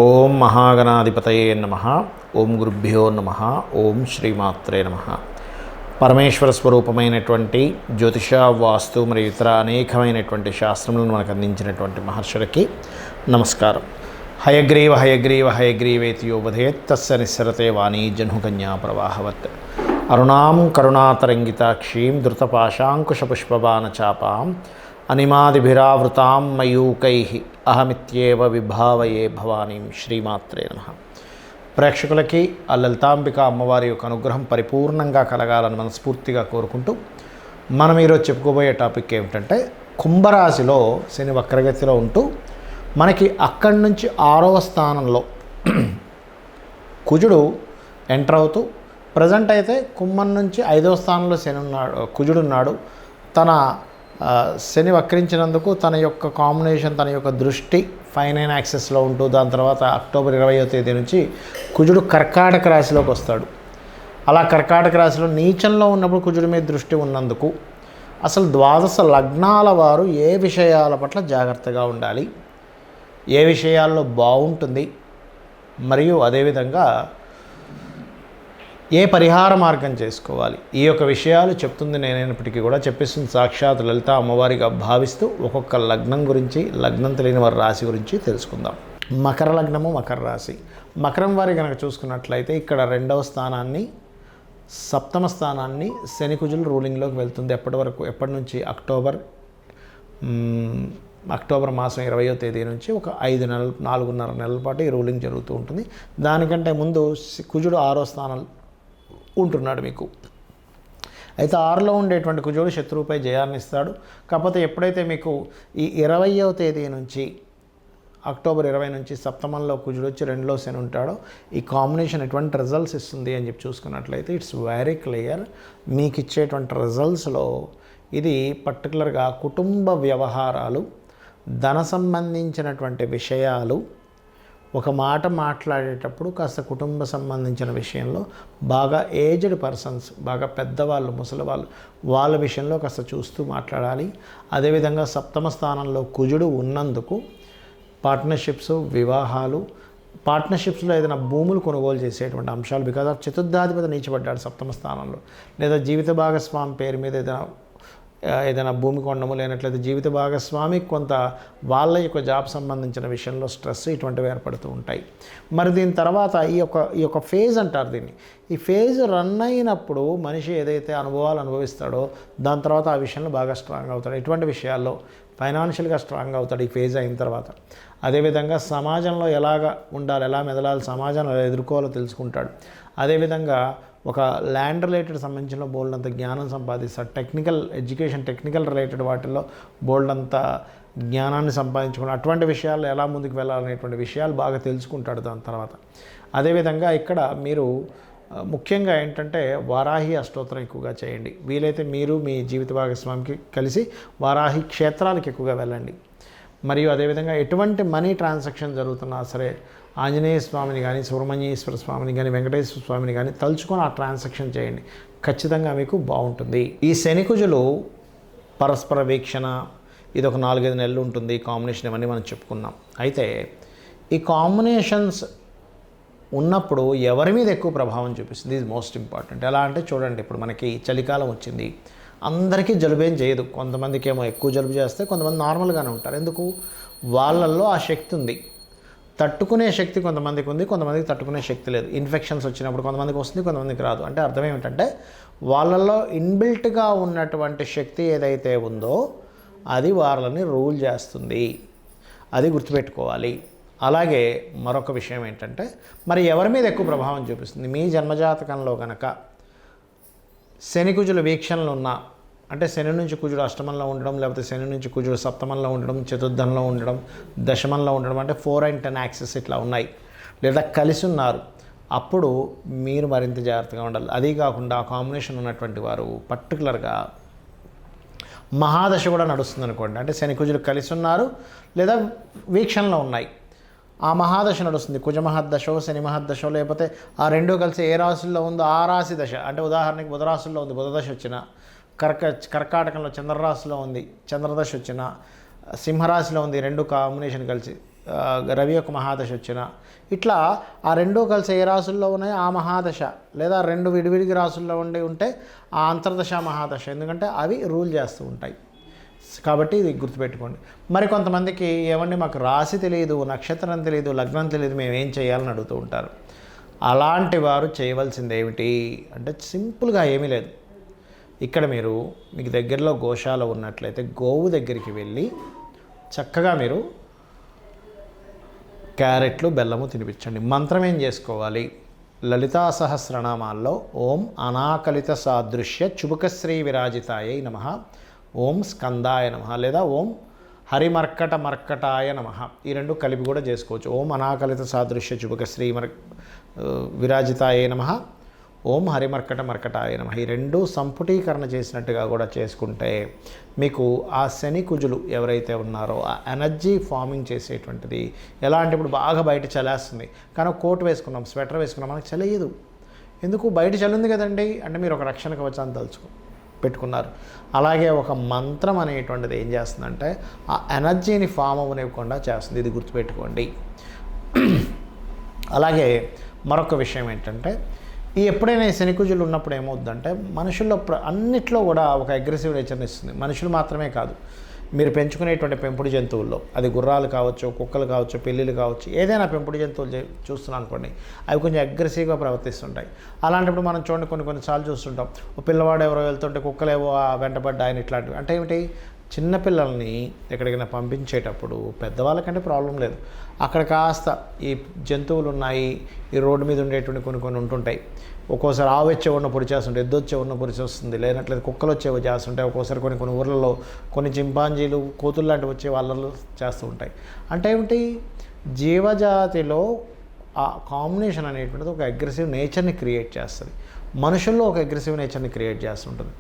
ఓం మహాగణాధిపతయే నమః. ఓం గురుభ్యో నమః. ఓం శ్రీమాత్రే నమః. పరమేశ్వర స్వరూపమైనటువంటి జ్యోతిష, వాస్తు మరియు ఇతర అనేకమైనటువంటి శాస్త్రములను మనకు అందించినటువంటి మహర్షులకి నమస్కారం. హయగ్రీవ హయగ్రీవ హయగ్రీవేతి యోవధేత్ తస్య నిస్సరతే వాణీ జహ్నుకన్యా ప్రవాహవత్. అరుణాం కరుణాతరంగితాక్షీం ధృతపాశాంకుశపుష్పబాణచాపాం అనిమాదిభిరావృతాం మయూకైః అహమిత్యేవ విభావయే భవానీం. శ్రీమాత్రే నమః. ప్రేక్షకులకి ఆ లలితాంబిక అమ్మవారి యొక్క అనుగ్రహం పరిపూర్ణంగా కలగాలని మనస్ఫూర్తిగా కోరుకుంటూ మనం ఈరోజు చెప్పుకోబోయే టాపిక్ ఏమిటంటే, కుంభరాశిలో శని వక్రగతిలో ఉంటూ మనకి అక్కడి నుంచి 6వ స్థానంలో కుజుడు ఎంటర్ అవుతూ, ప్రజెంట్ అయితే కుంభం నుంచి 5వ స్థానంలో కుజుడు ఉన్నాడు. తన శని వక్రించినందుకు తన యొక్క కాంబినేషన్, తన యొక్క దృష్టి 5-9 యాక్సెస్లో ఉంటూ, దాని తర్వాత అక్టోబర్ 20వ తేదీ నుంచి కుజుడు కర్కాటక రాశిలోకి వస్తాడు. అలా కర్కాటక రాశిలో నీచంలో ఉన్నప్పుడు కుజుడి మీద దృష్టి ఉన్నందుకు అసలు ద్వాదశ లగ్నాల వారు ఏ విషయాల పట్ల జాగ్రత్తగా ఉండాలి, ఏ విషయాల్లో బాగుంటుంది, మరియు అదేవిధంగా ఏ పరిహార మార్గం చేసుకోవాలి, ఈ యొక్క విషయాలు చెప్తుంది నేనైనప్పటికీ కూడా చెప్పిస్తుంది సాక్షాత్ లలిత అమ్మవారిగా భావిస్తూ ఒక్కొక్క లగ్నం గురించి, లగ్నం తెలియని వారి రాశి గురించి తెలుసుకుందాం. మకర లగ్నము, మకర రాశి. మకరం వారి కనుక చూసుకున్నట్లయితే ఇక్కడ 2వ స్థానాన్ని, 7వ స్థానాన్ని శని కుజులు రూలింగ్లోకి వెళ్తుంది. ఎప్పటి నుంచి అక్టోబర్ మాసం 20వ తేదీ నుంచి ఒక 4.5 నెలల పాటు ఈ రూలింగ్ జరుగుతూ ఉంటుంది. దానికంటే ముందు కుజుడు 6వ స్థానం ఉంటున్నాడు మీకు. అయితే 6లో ఉండేటువంటి కుజుడు శత్రువుపై జయాన్ని ఇస్తాడు. కాకపోతే ఎప్పుడైతే మీకు ఈ 20వ తేదీ నుంచి అక్టోబర్ 20 నుంచి సప్తమంలో కుజుడు వచ్చి 2లో శని ఉంటాడో, ఈ కాంబినేషన్ ఎటువంటి రిజల్ట్స్ ఇస్తుంది అని చెప్పి చూసుకున్నట్లయితే ఇట్స్ వెరీ క్లియర్. మీకు ఇచ్చేటువంటి రిజల్ట్స్లో ఇది పర్టికులర్గా కుటుంబ వ్యవహారాలు, ధన సంబంధించినటువంటి విషయాలు, ఒక మాట మాట్లాడేటప్పుడు కాస్త కుటుంబ సంబంధించిన విషయంలో బాగా ఏజ్డ్ పర్సన్స్, బాగా పెద్దవాళ్ళు, ముసలివాళ్ళు, వాళ్ళ విషయంలో కాస్త చూస్తూ మాట్లాడాలి. అదేవిధంగా 7వ స్థానంలో కుజుడు ఉన్నందుకు పార్ట్నర్షిప్స్, వివాహాలు, పార్ట్నర్షిప్స్లో ఏదైనా భూములు కొనుగోలు చేసేటువంటి అంశాలు, బికాజ్ ఆఫ్ చతుర్థాధిపతి నీచబడ్డాడు 7వ స్థానంలో, లేదా జీవిత భాగస్వామి పేరు మీద ఏదైనా భూమి కొనడము, లేనట్లయితే జీవిత భాగస్వామి కొంత వాళ్ళ యొక్క జాబ్ సంబంధించిన విషయంలో స్ట్రెస్, ఇటువంటివి ఏర్పడుతూ ఉంటాయి. మరి దీని తర్వాత ఈ యొక్క ఫేజ్ అంటారు దీన్ని. ఈ ఫేజ్ రన్ అయినప్పుడు మనిషి ఏదైతే అనుభవాలు అనుభవిస్తాడో దాని తర్వాత ఆ విషయంలో బాగా స్ట్రాంగ్ అవుతాడు. ఇటువంటి విషయాల్లో ఫైనాన్షియల్గా స్ట్రాంగ్ అవుతాడు ఈ ఫేజ్ అయిన తర్వాత. అదేవిధంగా సమాజంలో ఎలాగ ఉండాలి, ఎలా మెదలాలి, సమాజంలో ఎలా ఎదుర్కోవాలో తెలుసుకుంటాడు. అదేవిధంగా ఒక ల్యాండ్ రిలేటెడ్ సంబంధించిన బోల్డ్ అంత జ్ఞానం సంపాదిస్తాడు. టెక్నికల్ ఎడ్యుకేషన్, టెక్నికల్ రిలేటెడ్ వాటిల్లో బోల్డ్ అంత జ్ఞానాన్ని సంపాదించుకుని అటువంటి విషయాల్లో ఎలా ముందుకు వెళ్ళాలనేటువంటి విషయాలు బాగా తెలుసుకుంటాడు దాని తర్వాత. అదేవిధంగా ఇక్కడ మీరు ముఖ్యంగా ఏంటంటే వారాహి అష్టోత్తరం ఎక్కువగా చేయండి. వీలైతే మీరు మీ జీవిత భాగస్వామికి కలిసి వారాహి క్షేత్రాలకు ఎక్కువగా వెళ్ళండి. మరియు అదేవిధంగా ఎటువంటి మనీ ట్రాన్సాక్షన్ జరుగుతున్నా సరే ఆంజనేయ స్వామిని కానీ, సుబ్రహ్మణ్యేశ్వర స్వామిని కానీ, వెంకటేశ్వర స్వామిని కానీ తలుచుకొని ఆ ట్రాన్సాక్షన్ చేయండి. ఖచ్చితంగా మీకు బాగుంటుంది. ఈ శని కుజులు పరస్పర వీక్షణ, ఇది ఒక 4-5 నెలలు ఉంటుంది కాంబినేషన్, ఇవన్నీ మనం చెప్పుకున్నాం. అయితే ఈ కాంబినేషన్స్ ఉన్నప్పుడు ఎవరి మీద ఎక్కువ ప్రభావం చూపిస్తుంది, ఇది మోస్ట్ ఇంపార్టెంట్. ఎలా అంటే చూడండి, ఇప్పుడు మనకి చలికాలం వచ్చింది, అందరికీ జలుబేం చేయదు. కొంతమందికి ఏమో ఎక్కువ జలుబు చేస్తే, కొంతమంది నార్మల్గానే ఉంటారు. ఎందుకు? వాళ్ళల్లో ఆ శక్తి ఉంది, తట్టుకునే శక్తి కొంతమందికి ఉంది, కొంతమందికి తట్టుకునే శక్తి లేదు. ఇన్ఫెక్షన్స్ వచ్చినప్పుడు కొంతమందికి వస్తుంది, కొంతమందికి రాదు. అంటే అర్థం ఏమిటంటే వాళ్ళల్లో ఇన్బిల్ట్గా ఉన్నటువంటి శక్తి ఏదైతే ఉందో అది వాళ్ళని రూల్ చేస్తుంది. అది గుర్తుపెట్టుకోవాలి. అలాగే మరొక విషయం ఏంటంటే, మరి ఎవరి మీద ఎక్కువ ప్రభావం చూపిస్తుంది? మీ జన్మజాతకంలో కనుక శని కుజుల వీక్షణలు ఉన్నా, అంటే శని నుంచి కుజుడు అష్టమంలో ఉండడం, లేకపోతే శని నుంచి కుజుడు సప్తమంలో ఉండడం, చతుర్థంలో ఉండడం, దశమంలో ఉండడం, అంటే 4 and 10 యాక్సెస్ ఇట్లా ఉన్నాయి, లేదా కలిసి ఉన్నారు, అప్పుడు మీరు మరింత జాగ్రత్తగా ఉండాలి. అదీ కాకుండా ఆ కాంబినేషన్ ఉన్నటువంటి వారు పర్టికులర్గా మహాదశ కూడా నడుస్తుంది అనుకోండి, అంటే శని కుజులు కలిసి ఉన్నారు లేదా వీక్షణలో ఉన్నాయి, ఆ మహాదశ నడుస్తుంది. కుజ మహద్దశో, శని మహద్దశో, లేకపోతే ఆ రెండూ కలిసి ఏ రాశుల్లో ఉందో ఆ రాశి దశ, అంటే ఉదాహరణకి బుధ రాశుల్లో ఉంది, బుధదశ వచ్చిన, కర్కాటకంలో చంద్రరాశిలో ఉంది, చంద్రదశ వచ్చిన, సింహరాశిలో ఉంది, రెండు కాంబినేషన్ కలిసి రవి యొక్క మహాదశ వచ్చినా ఇట్లా ఆ రెండూ కలిసి ఏ రాసుల్లో ఉన్నాయి ఆ మహాదశ, లేదా రెండు విడివిడిగి రాసుల్లో ఉంటే ఆ అంతర్దశ మహాదశ, ఎందుకంటే అవి రూల్ చేస్తూ ఉంటాయి. కాబట్టి ఇది గుర్తుపెట్టుకోండి. మరి కొంతమందికి ఏమండి మాకు రాశి తెలియదు, నక్షత్రం తెలియదు, లగ్నం తెలియదు, మేము ఏం చేయాలని అడుగుతూ ఉంటారు. అలాంటి వారు చేయవలసింది ఏమిటి అంటే సింపుల్గా ఏమీ లేదు. ఇక్కడ మీకు దగ్గరలో గోశాల ఉన్నట్లయితే గోవు దగ్గరికి వెళ్ళి చక్కగా మీరు క్యారెట్లు బెల్లము తినిపించండి. మంత్రం ఏం చేసుకోవాలి? లలితా సహస్రనామాల్లో ఓం అనాకలిత సాదృశ్య చుబుకశ్రీ విరాజితాయై నమః, ఓం స్కందాయ నమః, లేదా ఓం హరిమర్కటాయ నమః, ఈ రెండు కలిపి కూడా చేసుకోవచ్చు. ఓం అనాకలిత సాదృశ్య చుబుకశ్రీ విరాజితాయై నమః, ఓం హరిమర్కటాయ నమః, ఈ రెండు సంపుటీకరణ చేసినట్టుగా కూడా చేసుకుంటే మీకు ఆ శని కుజులు ఎవరైతే ఉన్నారో ఆ ఎనర్జీ ఫార్మింగ్ చేసేటువంటిది ఎలా అంటే ఇప్పుడు బాగా బయట చలేస్తుంది కానీ కోట్ వేసుకున్నాం, స్వెటర్ వేసుకున్నాం, మనకు చలియదు. ఎందుకు? బయట చలింది కదండి అంటే మీరు ఒక రక్షణ కవచాన్ని పెట్టుకున్నారు. అలాగే ఒక మంత్రం అనేటువంటిది ఏం చేస్తుందంటే ఆ ఎనర్జీని ఫామ్ అవ్వనివ్వకుండా చేస్తుంది. ఇది గుర్తుపెట్టుకోండి. అలాగే మరొక విషయం ఏంటంటే ఎప్పుడైనా ఈ శనికుజులు ఉన్నప్పుడు ఏమవుతుందంటే మనుషుల్లో అన్నిట్లో కూడా ఒక అగ్రెసివ్ నేచర్ని ఇస్తుంది. మనుషులు మాత్రమే కాదు, మీరు పెంచుకునేటువంటి పెంపుడు జంతువుల్లో, అది గుర్రాలు కావచ్చు, కుక్కలు కావచ్చు, పిల్లులు కావచ్చు, ఏదైనా పెంపుడు జంతువులు చూస్తున్నాం అనుకోండి, అవి కొంచెం అగ్రెసివ్గా ప్రవర్తిస్తుంటాయి. అలాంటప్పుడు మనం చూడండి కొన్నిసార్లు చూస్తుంటాం, ఓ పిల్లవాడు ఎవరో వెళ్తుంటే కుక్కలేవో వెంటబడ్డా ఆయన ఇట్లాంటివి. అంటే ఏమిటి? చిన్నపిల్లల్ని ఎక్కడికైనా పంపించేటప్పుడు పెద్దవాళ్ళకంటే ప్రాబ్లం లేదు, అక్కడ కాస్త ఈ జంతువులు ఉన్నాయి, ఈ రోడ్డు మీద ఉండేటువంటి కొన్ని ఉంటుంటాయి. ఒక్కోసారి ఆవు వచ్చే ఉన్న పొడి చేస్తుంటే, ఎద్దు వచ్చే ఉన్న పొడి వస్తుంది, లేనట్లేదు కుక్కలు వచ్చేవి చేస్తుంటాయి. ఒక్కోసారి కొన్ని ఊర్లలో కొన్ని చింపాంజీలు, కోతులు లాంటివి వచ్చే వాళ్ళలో చేస్తూ ఉంటాయి. అంటే ఏమిటి? జీవజాతిలో ఆ కాంబినేషన్ అనేటువంటిది ఒక అగ్రెసివ్ నేచర్ని క్రియేట్ చేస్తుంది. మనుషుల్లో ఒక అగ్రెసివ్ నేచర్ని క్రియేట్ చేస్తుంటుంది.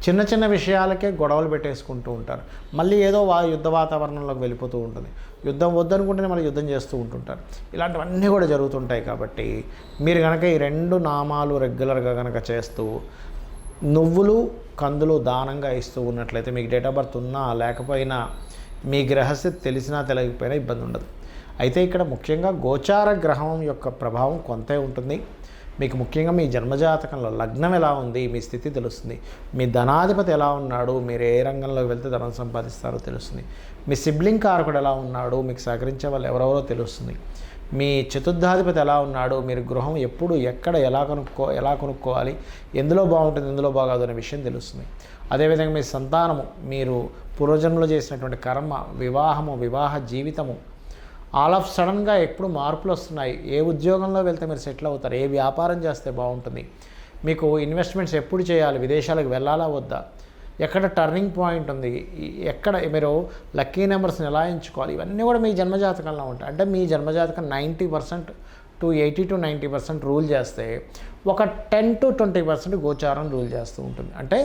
చిన్న విషయాలకే గొడవలు పెట్టేసుకుంటూ ఉంటారు. మళ్ళీ ఏదో యుద్ధ వాతావరణంలోకి వెళ్ళిపోతూ ఉంటుంది. యుద్ధం వద్దనుకుంటేనే మళ్ళీ యుద్ధం చేస్తూ ఉంటుంటారు. ఇలాంటివన్నీ కూడా జరుగుతుంటాయి. కాబట్టి మీరు కనుక ఈ రెండు నామాలు రెగ్యులర్గా కనుక చేస్తూ నువ్వులు కందులు దానంగా ఇస్తూ ఉన్నట్లయితే మీకు డేట్ ఆఫ్ బర్త్ ఉన్నా లేకపోయినా మీ గ్రహస్థితి తెలిసినా తెలియకపోయినా ఇబ్బంది ఉండదు. అయితే ఇక్కడ ముఖ్యంగా గోచార గ్రహం యొక్క ప్రభావం కొంతే ఉంటుంది. మీకు ముఖ్యంగా మీ జన్మజాతకంలో లగ్నం ఎలా ఉంది, మీ స్థితి తెలుస్తుంది. మీ ధనాధిపతి ఎలా ఉన్నాడు, మీరు ఏ రంగంలోకి వెళ్తే ధనం సంపాదిస్తారో తెలుస్తుంది. మీ సిబ్లింగ్ కారకుడు ఎలా ఉన్నాడు, మీకు సహకరించే వాళ్ళు ఎవరెవరో తెలుస్తుంది. మీ చతుర్థాధిపతి ఎలా ఉన్నాడు, మీరు గృహం ఎప్పుడు ఎక్కడ ఎలా కొనుక్కోవాలి, ఎందులో బాగుంటుంది ఎందులో బాగాదు అనే విషయం తెలుస్తుంది. అదేవిధంగా మీ సంతానము, మీరు పూర్వజన్మలో చేసినటువంటి కర్మ, వివాహ జీవితము, ఆల్ ఆఫ్ సడన్గా ఎప్పుడు మార్పులు వస్తున్నాయి. ఏ ఉద్యోగంలో వెళ్తే మీరు సెటిల్ అవుతారు, ఏ వ్యాపారం చేస్తే బాగుంటుంది, మీకు ఇన్వెస్ట్మెంట్స్ ఎప్పుడు చేయాలి, విదేశాలకు వెళ్ళాలా వద్దా, ఎక్కడ టర్నింగ్ పాయింట్ ఉంది, ఎక్కడ మీరు లక్కీ నెంబర్స్ని ఎలా ఎంచుకోవాలి, ఇవన్నీ కూడా మీ జన్మజాతకంలో ఉంటాయి. అంటే మీ జన్మజాతకం 90% to 80 to 90% రూల్ చేస్తే ఒక 10 to 20% గోచారం రూల్ చేస్తూ ఉంటుంది. అంటే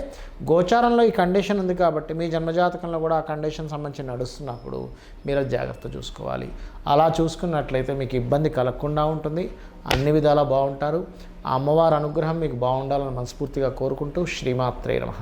గోచారంలో ఈ కండిషన్ ఉంది కాబట్టి మీ జన్మజాతకంలో కూడా ఆ కండిషన్ సంబంధించి నడుస్తున్నప్పుడు మీరు జాగ్రత్త చూసుకోవాలి. అలా చూసుకున్నట్లయితే మీకు ఇబ్బంది కలగకుండా ఉంటుంది, అన్ని విధాలా బాగుంటారు. ఆ అమ్మవారి అనుగ్రహం మీకు బాగుండాలని మనస్ఫూర్తిగా కోరుకుంటూ శ్రీమాత్రే నమః.